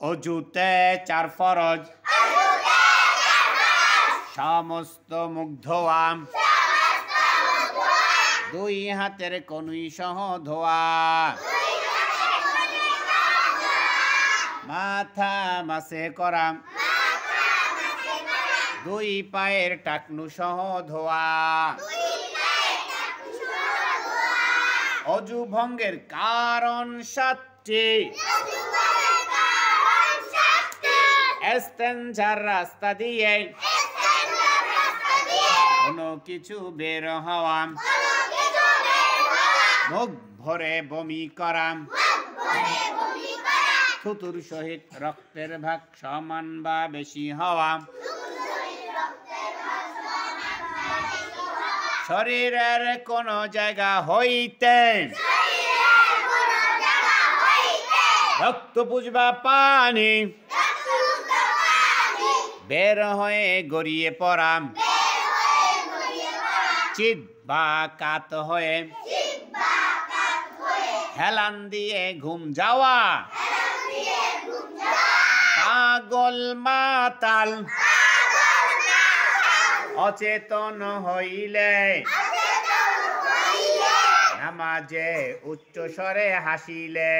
অজুতে 4 ফরজ সমস্ত মুখ ধোয়া 2 হাতের কনুই সহ ধোয়া মাথা মাসে করা 2 পায়ের টাকনু সহ ধোয়া অজু ভঙ্গের কারণ 7টি ইস্তেনজার রাস্তা দিয়ে কোনো কিছু বের হওয়া মুখ ভরে বমি করা থুতুর সহিত রক্তের ভাগ সমান বা বেশি হওয়া শরীরের কোন জায়গা হইতে রক্ত পুজবা পানি বের হয়ে গড়িয়ে পড়া চিত বা কাত হয়ে হেলান দিয়ে ঘুম যাওয়া পাগল মাতাল অচেতন হইলে নামাজে উচ্চ স্বরে হাসিলে